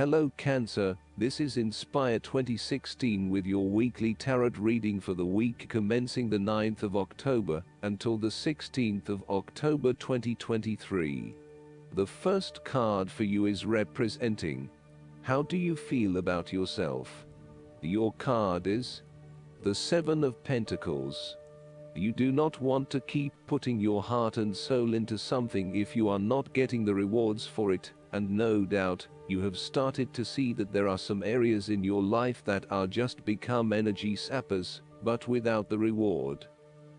Hello Cancer, this is Inspire 2016 with your weekly tarot reading for the week commencing the 9th of October until the 16th of October 2023. The first card for you is representing, how do you feel about yourself? Your card is the Seven of Pentacles. You do not want to keep putting your heart and soul into something if you are not getting the rewards for it, and no doubt, you have started to see that there are some areas in your life that are just become energy sappers, but without the reward.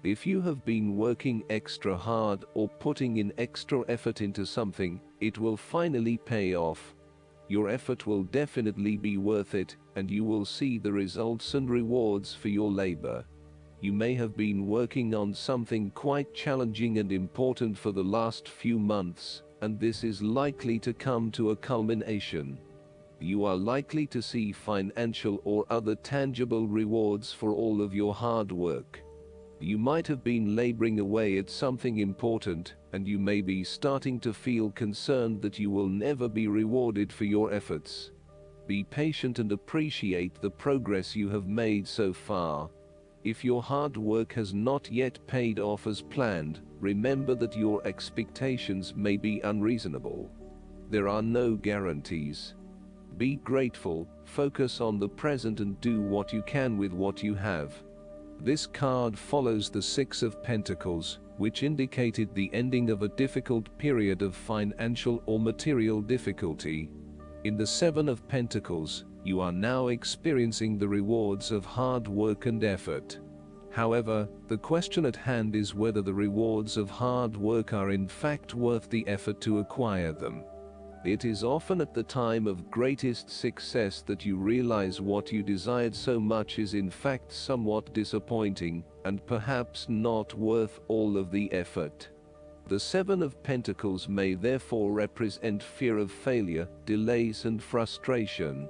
If you have been working extra hard or putting in extra effort into something, it will finally pay off. Your effort will definitely be worth it, and you will see the results and rewards for your labor. You may have been working on something quite challenging and important for the last few months, and this is likely to come to a culmination. You are likely to see financial or other tangible rewards for all of your hard work. You might have been laboring away at something important, and you may be starting to feel concerned that you will never be rewarded for your efforts. Be patient and appreciate the progress you have made so far. If your hard work has not yet paid off as planned, remember that your expectations may be unreasonable. There are no guarantees. Be grateful, focus on the present and do what you can with what you have. This card follows the Six of Pentacles, which indicated the ending of a difficult period of financial or material difficulty. In the Seven of Pentacles, you are now experiencing the rewards of hard work and effort. However, the question at hand is whether the rewards of hard work are in fact worth the effort to acquire them. It is often at the time of greatest success that you realize what you desired so much is in fact somewhat disappointing, and perhaps not worth all of the effort. The Seven of Pentacles may therefore represent fear of failure, delays and frustration.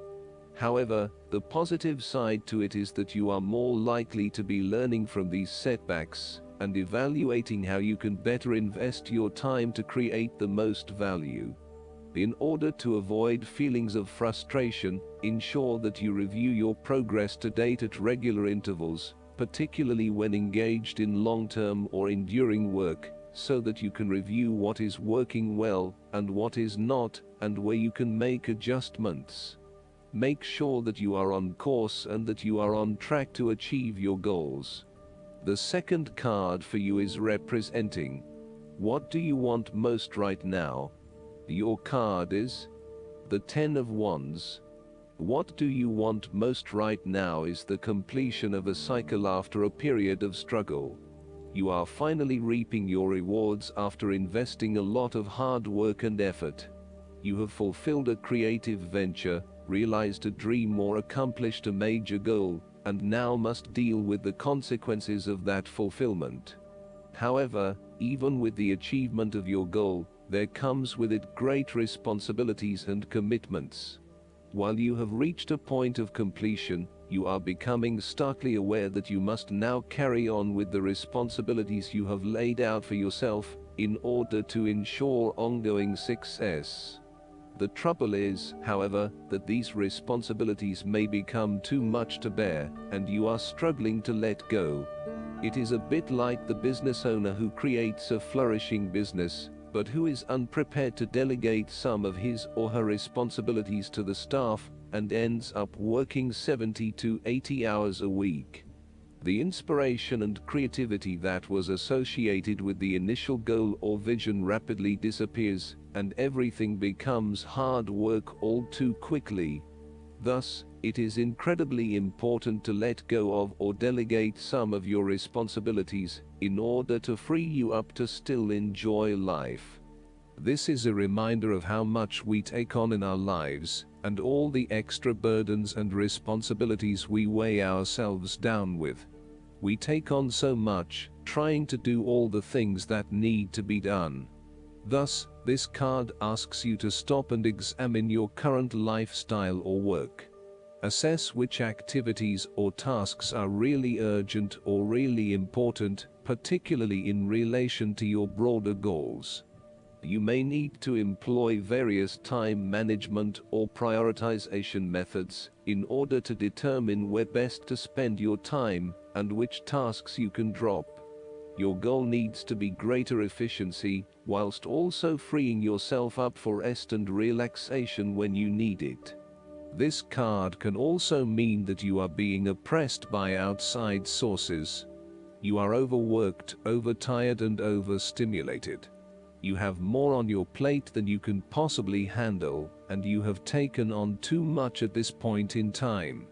However, the positive side to it is that you are more likely to be learning from these setbacks, and evaluating how you can better invest your time to create the most value. In order to avoid feelings of frustration, ensure that you review your progress to date at regular intervals, particularly when engaged in long-term or enduring work, so that you can review what is working well and what is not, and where you can make adjustments. Make sure that you are on course and that you are on track to achieve your goals. The second card for you is representing, what do you want most right now? Your card is the Ten of Wands. What do you want most right now is the completion of a cycle after a period of struggle. You are finally reaping your rewards after investing a lot of hard work and effort. You have fulfilled a creative venture, realized a dream or accomplished a major goal, and now must deal with the consequences of that fulfillment. However, even with the achievement of your goal, there comes with it great responsibilities and commitments. While you have reached a point of completion, you are becoming starkly aware that you must now carry on with the responsibilities you have laid out for yourself, in order to ensure ongoing success. The trouble is, however, that these responsibilities may become too much to bear, and you are struggling to let go. It is a bit like the business owner who creates a flourishing business, but who is unprepared to delegate some of his or her responsibilities to the staff, and ends up working 70 to 80 hours a week. The inspiration and creativity that was associated with the initial goal or vision rapidly disappears, and everything becomes hard work all too quickly. Thus, it is incredibly important to let go of or delegate some of your responsibilities, in order to free you up to still enjoy life. This is a reminder of how much we take on in our lives, and all the extra burdens and responsibilities we weigh ourselves down with. We take on so much, trying to do all the things that need to be done. Thus, this card asks you to stop and examine your current lifestyle or work. Assess which activities or tasks are really urgent or really important, particularly in relation to your broader goals. You may need to employ various time management or prioritization methods in order to determine where best to spend your time and which tasks you can drop. Your goal needs to be greater efficiency, whilst also freeing yourself up for rest and relaxation when you need it. This card can also mean that you are being oppressed by outside sources. You are overworked, overtired, and overstimulated. You have more on your plate than you can possibly handle, and you have taken on too much at this point in time.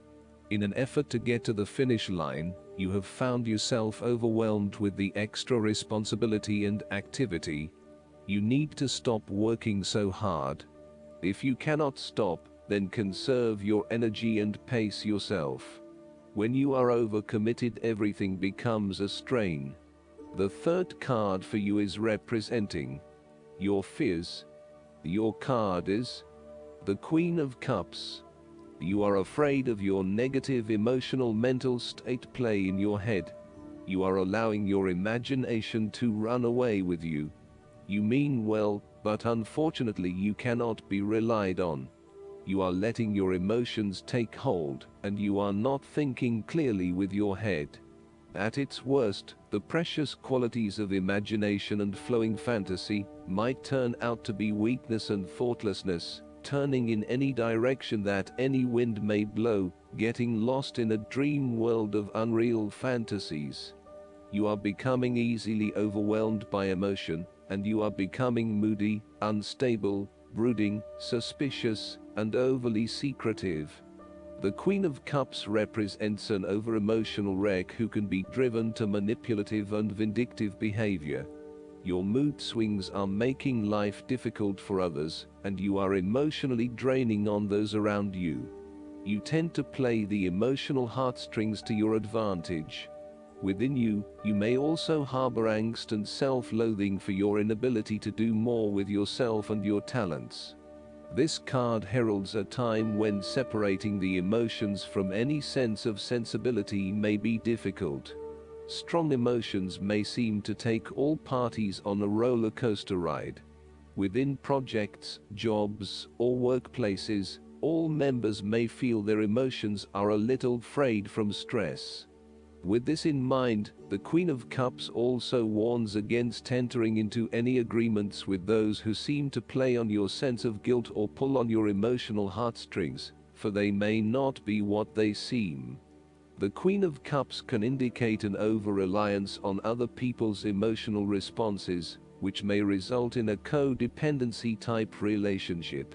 In an effort to get to the finish line, you have found yourself overwhelmed with the extra responsibility and activity. You need to stop working so hard. If you cannot stop, then conserve your energy and pace yourself. When you are overcommitted, everything becomes a strain. The third card for you is representing your fears. Your card is the Queen of Cups. You are afraid of your negative emotional mental state play in your head. You are allowing your imagination to run away with you. You mean well, but unfortunately you cannot be relied on. You are letting your emotions take hold, and you are not thinking clearly with your head. At its worst, the precious qualities of imagination and flowing fantasy might turn out to be weakness and thoughtlessness, turning in any direction that any wind may blow, getting lost in a dream world of unreal fantasies. You are becoming easily overwhelmed by emotion, and you are becoming moody, unstable, brooding, suspicious, and overly secretive. The Queen of Cups represents an over-emotional wreck who can be driven to manipulative and vindictive behavior. Your mood swings are making life difficult for others, and you are emotionally draining on those around you. You tend to play the emotional heartstrings to your advantage. Within you, you may also harbor angst and self-loathing for your inability to do more with yourself and your talents. This card heralds a time when separating the emotions from any sense of sensibility may be difficult. Strong emotions may seem to take all parties on a roller coaster ride. Within projects, jobs, or workplaces, all members may feel their emotions are a little frayed from stress. With this in mind, the Queen of Cups also warns against entering into any agreements with those who seem to play on your sense of guilt or pull on your emotional heartstrings, for they may not be what they seem. The Queen of Cups can indicate an over-reliance on other people's emotional responses, which may result in a codependency type relationship.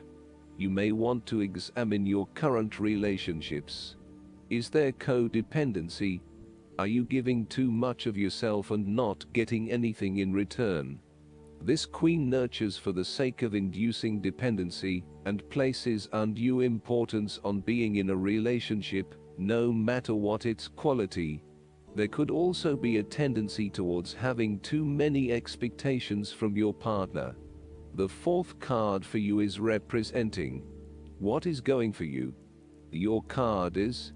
You may want to examine your current relationships. Is there codependency? Are you giving too much of yourself and not getting anything in return? This queen nurtures for the sake of inducing dependency and places undue importance on being in a relationship, no matter what its quality. There could also be a tendency towards having too many expectations from your partner. The fourth card for you is representing what is going for you. Your card is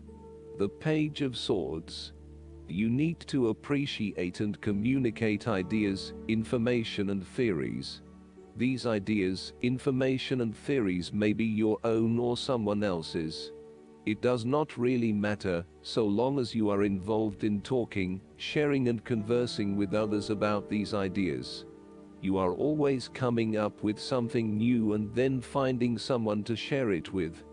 the Page of Swords. You need to appreciate and communicate ideas, information, and theories. These ideas, information, and theories may be your own or someone else's. It does not really matter, so long as you are involved in talking, sharing, and conversing with others about these ideas. You are always coming up with something new and then finding someone to share it with.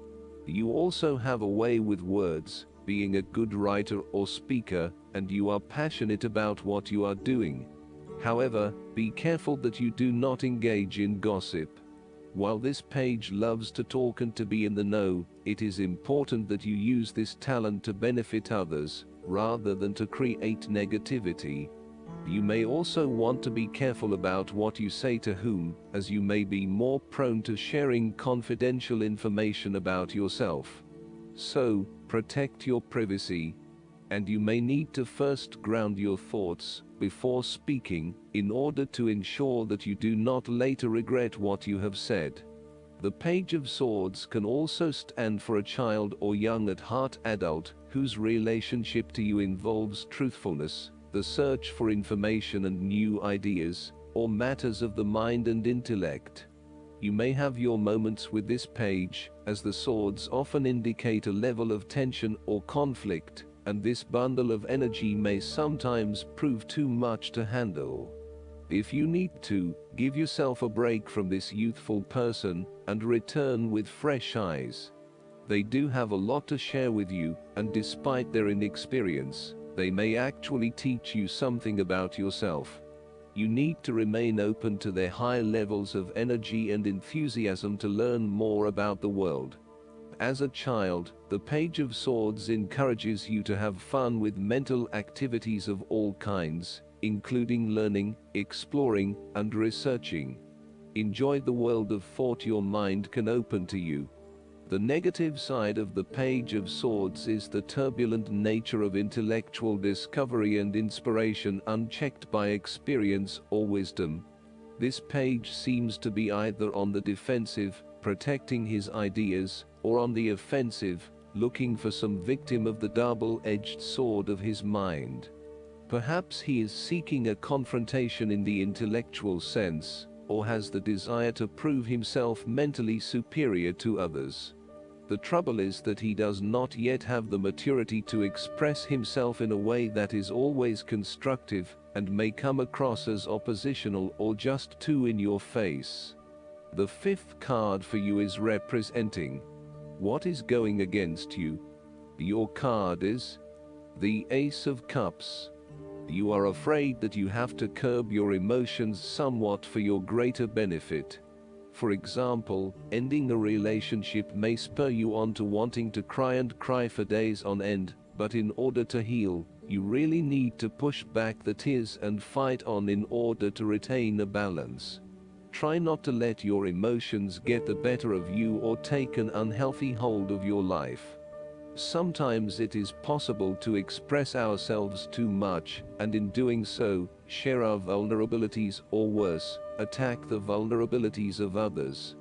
You also have a way with words, being a good writer or speaker, and you are passionate about what you are doing. However, be careful that you do not engage in gossip. While this page loves to talk and to be in the know, it is important that you use this talent to benefit others, rather than to create negativity. You may also want to be careful about what you say to whom, as you may be more prone to sharing confidential information about yourself. So, protect your privacy. And you may need to first ground your thoughts before speaking, in order to ensure that you do not later regret what you have said. The Page of Swords can also stand for a child or young at heart adult whose relationship to you involves truthfulness, the search for information and new ideas, or matters of the mind and intellect. You may have your moments with this page, as the swords often indicate a level of tension or conflict, and this bundle of energy may sometimes prove too much to handle. If you need to, give yourself a break from this youthful person, and return with fresh eyes. They do have a lot to share with you, and despite their inexperience, they may actually teach you something about yourself. You need to remain open to their high levels of energy and enthusiasm to learn more about the world. As a child, the Page of Swords encourages you to have fun with mental activities of all kinds, including learning, exploring, and researching. Enjoy the world of thought your mind can open to you. The negative side of the Page of Swords is the turbulent nature of intellectual discovery and inspiration unchecked by experience or wisdom. This page seems to be either on the defensive, protecting his ideas, or on the offensive, looking for some victim of the double-edged sword of his mind. Perhaps he is seeking a confrontation in the intellectual sense, or has the desire to prove himself mentally superior to others. The trouble is that he does not yet have the maturity to express himself in a way that is always constructive, and may come across as oppositional or just too in your face. The fifth card for you is representing what is going against you. Your card is the Ace of Cups. You are afraid that you have to curb your emotions somewhat for your greater benefit. For example, ending a relationship may spur you on to wanting to cry and cry for days on end, but in order to heal, you really need to push back the tears and fight on in order to retain a balance. Try not to let your emotions get the better of you or take an unhealthy hold of your life. Sometimes it is possible to express ourselves too much, and in doing so, share our vulnerabilities or worse, attack the vulnerabilities of others.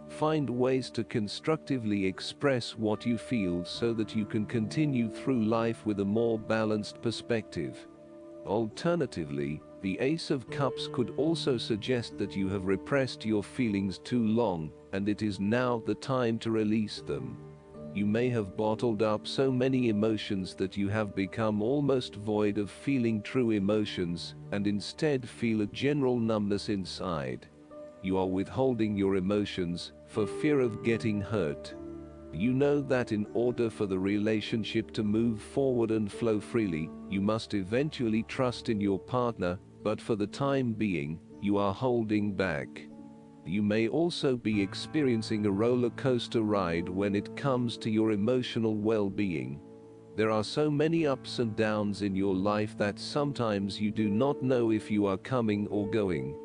Find ways to constructively express what you feel so that you can continue through life with a more balanced perspective. Alternatively, the Ace of Cups could also suggest that you have repressed your feelings too long, and it is now the time to release them. You may have bottled up so many emotions that you have become almost void of feeling true emotions, and instead feel a general numbness inside. You are withholding your emotions for fear of getting hurt. You know that in order for the relationship to move forward and flow freely, you must eventually trust in your partner, but for the time being, you are holding back. You may also be experiencing a roller coaster ride when it comes to your emotional well-being. There are so many ups and downs in your life that sometimes you do not know if you are coming or going.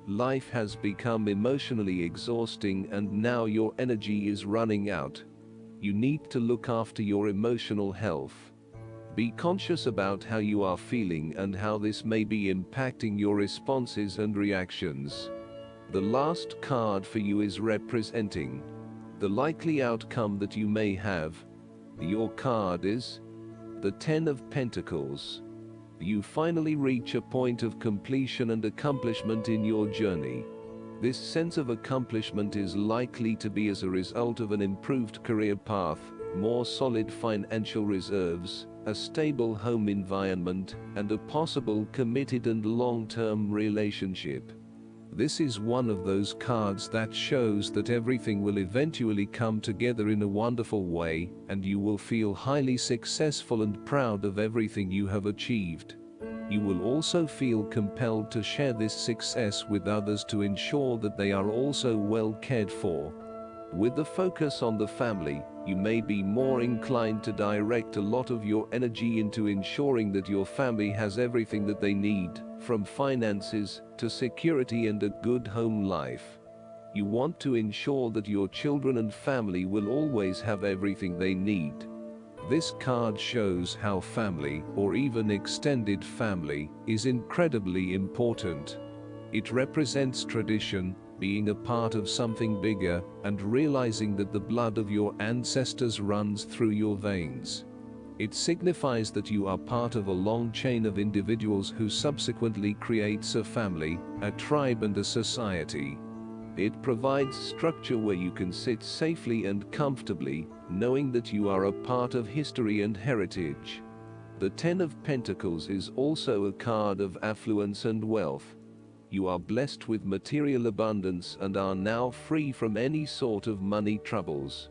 Life has become emotionally exhausting, and now your energy is running out. You need to look after your emotional health. Be conscious about how you are feeling and how this may be impacting your responses and reactions. The last card for you is representing the likely outcome that you may have. Your card is the Ten of Pentacles. You finally reach a point of completion and accomplishment in your journey. This sense of accomplishment is likely to be as a result of an improved career path, more solid financial reserves, a stable home environment, and a possible committed and long-term relationship. This is one of those cards that shows that everything will eventually come together in a wonderful way, and you will feel highly successful and proud of everything you have achieved. You will also feel compelled to share this success with others to ensure that they are also well cared for. With the focus on the family, you may be more inclined to direct a lot of your energy into ensuring that your family has everything that they need, from finances to security and a good home life. You want to ensure that your children and family will always have everything they need. This card shows how family, or even extended family, is incredibly important. It represents tradition, being a part of something bigger, and realizing that the blood of your ancestors runs through your veins. It signifies that you are part of a long chain of individuals who subsequently creates a family, a tribe and a society. It provides structure where you can sit safely and comfortably, knowing that you are a part of history and heritage. The Ten of Pentacles is also a card of affluence and wealth. You are blessed with material abundance and are now free from any sort of money troubles.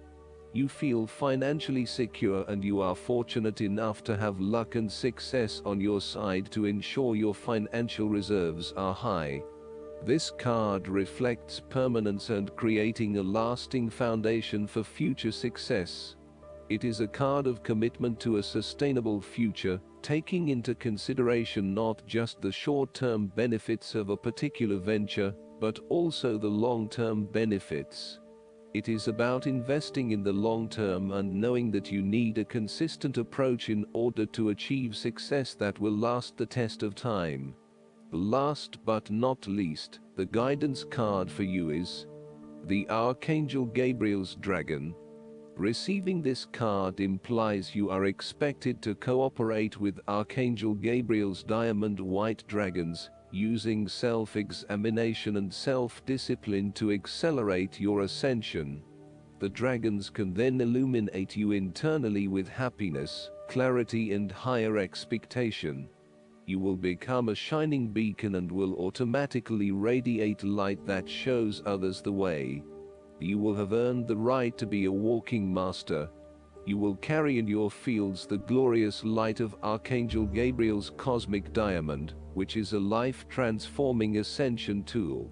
You feel financially secure and you are fortunate enough to have luck and success on your side to ensure your financial reserves are high. This card reflects permanence and creating a lasting foundation for future success. It is a card of commitment to a sustainable future, taking into consideration not just the short-term benefits of a particular venture, but also the long-term benefits. It is about investing in the long term and knowing that you need a consistent approach in order to achieve success that will last the test of time. Last but not least, the guidance card for you is the Archangel Gabriel's Dragon. Receiving this card implies you are expected to cooperate with Archangel Gabriel's diamond white dragons, using self-examination and self-discipline to accelerate your ascension. The dragons can then illuminate you internally with happiness, clarity and higher expectation. You will become a shining beacon and will automatically radiate light that shows others the way. You will have earned the right to be a walking master. You will carry in your fields the glorious light of Archangel Gabriel's cosmic diamond, which is a life-transforming ascension tool.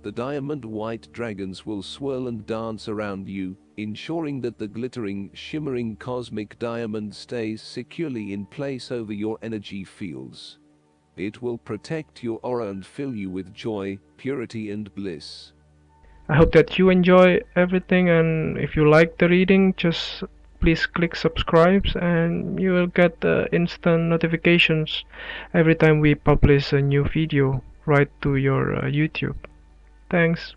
The diamond white dragons will swirl and dance around you, ensuring that the glittering, shimmering cosmic diamond stays securely in place over your energy fields. It will protect your aura and fill you with joy, purity and bliss. I hope that you enjoy everything, and if you like the reading, just please click subscribe and you will get instant notifications every time we publish a new video right to your YouTube. Thanks.